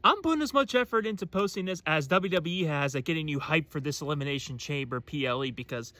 I'm putting as much effort into posting this as WWE has at getting you hyped for this Elimination Chamber PLE because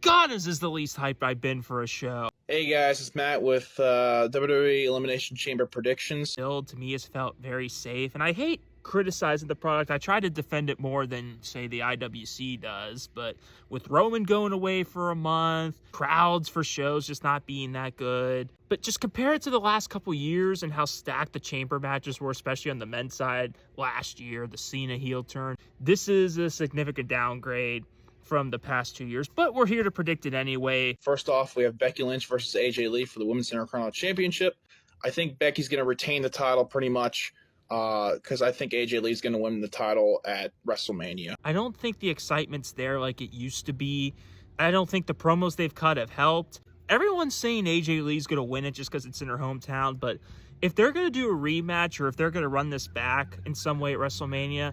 God, this is the least hyped I've been for a show. Hey guys, it's Matt with WWE Elimination Chamber predictions. Build to me has felt very safe, and I hate criticizing the product. I try to defend it more than, say, the IWC does, but with Roman going away for a month, crowds for shows just not being that good, but just compare it to the last couple years and how stacked the chamber matches were, especially on the men's side last year, the Cena heel turn. This is a significant downgrade from the past 2 years, but we're here to predict it anyway. First off, we have Becky Lynch versus AJ Lee for the Women's Intercontinental Championship. I think Becky's going to retain the title pretty much because I think AJ Lee's going to win the title at WrestleMania. I don't think the excitement's there like it used to be. I don't think the promos they've cut have helped. Everyone's saying AJ Lee's going to win it just because it's in her hometown, but if they're going to do a rematch or if they're going to run this back in some way at WrestleMania,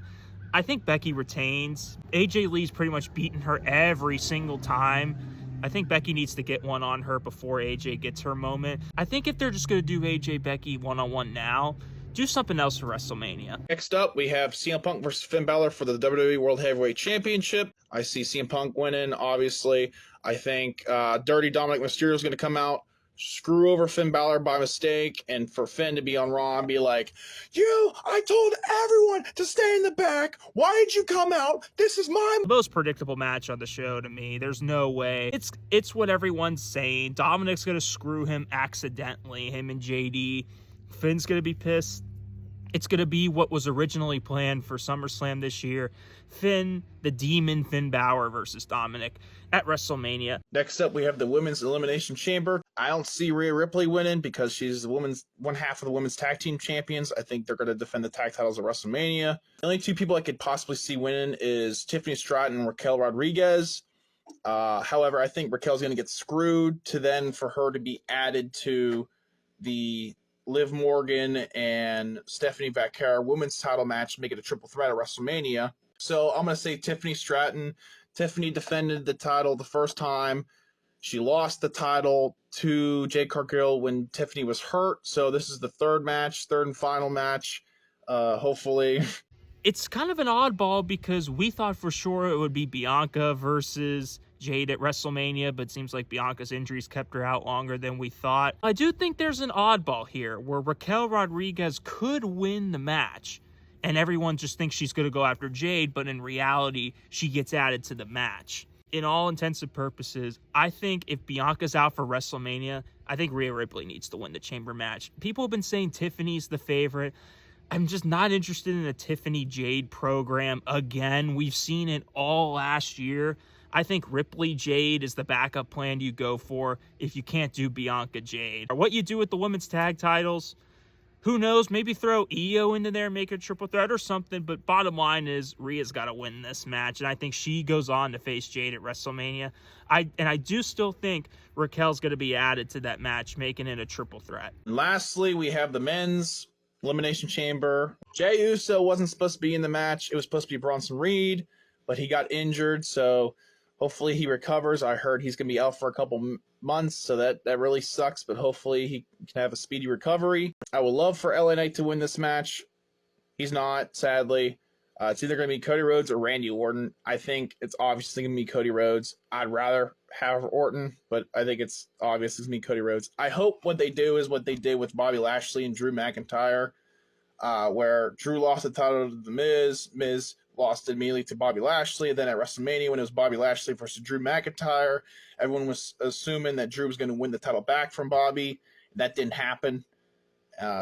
I think Becky retains. AJ Lee's pretty much beaten her every single time. I think Becky needs to get one on her before AJ gets her moment. I think if they're just going to do AJ Becky one-on-one now, do something else for WrestleMania. Next up, we have CM Punk versus Finn Balor for the WWE World Heavyweight Championship. I see CM Punk winning, obviously. I think Dirty Dominic Mysterio is going to come out, screw over Finn Balor by mistake, and for Finn to be on Raw and be like, I told everyone to stay in the back. Why did you come out? This is my most predictable match on the show to me. There's no way. It's what everyone's saying. Dominic's going to screw him accidentally, him and JD. Finn's going to be pissed. It's going to be what was originally planned for SummerSlam this year. Finn, the Demon Finn Balor versus Dominic at WrestleMania. Next up, we have the Women's Elimination Chamber. I don't see Rhea Ripley winning because she's one half of the Women's Tag Team Champions. I think they're going to defend the tag titles at WrestleMania. The only two people I could possibly see winning is Tiffany Stratton and Raquel Rodriguez. However, I think Raquel's going to get screwed for her to be added to the Liv Morgan and Stephanie Vaquera women's title match, make it a triple threat at WrestleMania. So I'm going to say Tiffany Stratton. Tiffany defended the title the first time. She lost the title to Jade Cargill when Tiffany was hurt. So this is the third and final match, hopefully. It's kind of an oddball because we thought for sure it would be Bianca versus Jade at WrestleMania, but it seems like Bianca's injuries kept her out longer than we thought. I do think there's an oddball here where Raquel Rodriguez could win the match, and everyone just thinks she's going to go after Jade, but in reality, she gets added to the match. In all intents and purposes, I think if Bianca's out for WrestleMania, I think Rhea Ripley needs to win the chamber match. People have been saying Tiffany's the favorite. I'm just not interested in a Tiffany Jade program again. We've seen it all last year. I think Ripley Jade is the backup plan you go for if you can't do Bianca Jade. Or what you do with the women's tag titles, who knows? Maybe throw Io into there, make a triple threat or something. But bottom line is Rhea's got to win this match. And I think she goes on to face Jade at WrestleMania. I do still think Raquel's going to be added to that match, making it a triple threat. And lastly, we have the men's Elimination Chamber. Jey Uso wasn't supposed to be in the match. It was supposed to be Bronson Reed, but he got injured, so hopefully he recovers. I heard he's going to be out for a couple months, so that really sucks, but hopefully he can have a speedy recovery. I would love for LA Knight to win this match. He's not, sadly. It's either going to be Cody Rhodes or Randy Orton. I think it's obviously going to be Cody Rhodes. I'd rather have Orton, but I think it's obvious it's going to be Cody Rhodes. I hope what they do is what they did with Bobby Lashley and Drew McIntyre, where Drew lost the title to The Miz. Miz lost immediately to Bobby Lashley. And then at WrestleMania, when it was Bobby Lashley versus Drew McIntyre, everyone was assuming that Drew was going to win the title back from Bobby. That didn't happen.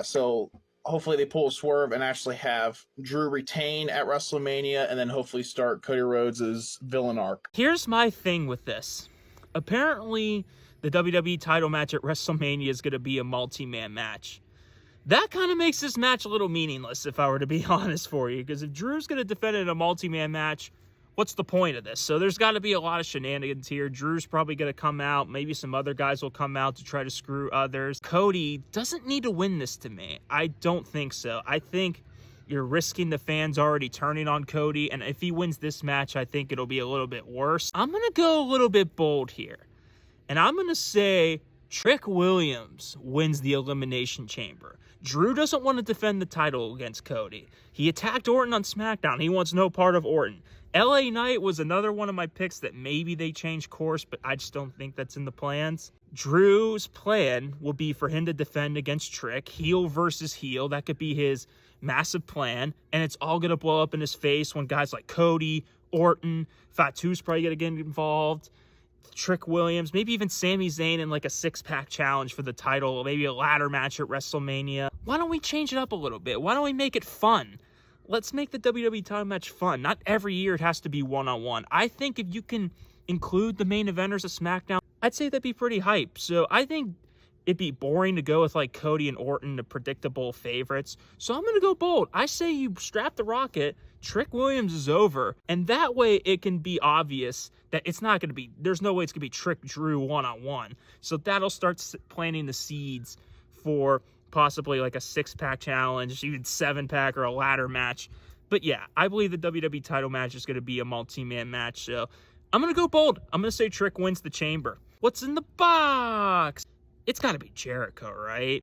So hopefully they pull a swerve and actually have Drew retain at WrestleMania and then hopefully start Cody Rhodes' villain arc. Here's my thing with this. Apparently, the WWE title match at WrestleMania is going to be a multi-man match. That kind of makes this match a little meaningless, if I were to be honest for you, because if Drew's going to defend it in a multi-man match, what's the point of this? So there's got to be a lot of shenanigans here. Drew's probably going to come out. Maybe some other guys will come out to try to screw others. Cody doesn't need to win this to me. I don't think so. I think you're risking the fans already turning on Cody, and if he wins this match, I think it'll be a little bit worse. I'm going to go a little bit bold here, and I'm going to say Trick Williams wins the Elimination Chamber. Drew doesn't want to defend the title against Cody. He attacked Orton on SmackDown. He wants no part of Orton. LA Knight was another one of my picks that maybe they change course, but I just don't think that's in the plans. Drew's plan will be for him to defend against Trick, heel versus heel. That could be his massive plan, and it's all going to blow up in his face when guys like Cody, Orton, Fatu's probably going to get involved. Trick Williams, maybe even Sami Zayn in like a six-pack challenge for the title, maybe a ladder match at WrestleMania. Why don't we change it up a little bit? Why don't we make it fun? Let's make the WWE title match fun. Not every year it has to be one-on-one. I think if you can include the main eventers of SmackDown, I'd say that'd be pretty hype. So I think it'd be boring to go with like Cody and Orton, the predictable favorites. So I'm going to go bold. I say you strap the rocket, Trick Williams is over, and that way it can be obvious that it's not going to be, there's no way it's going to be Trick Drew one-on-one. So that'll start planting the seeds for possibly like a six-pack challenge, even seven-pack or a ladder match. But yeah, I believe the WWE title match is going to be a multi-man match. So I'm going to go bold. I'm going to say Trick wins the Chamber. What's in the box? It's got to be Jericho, right?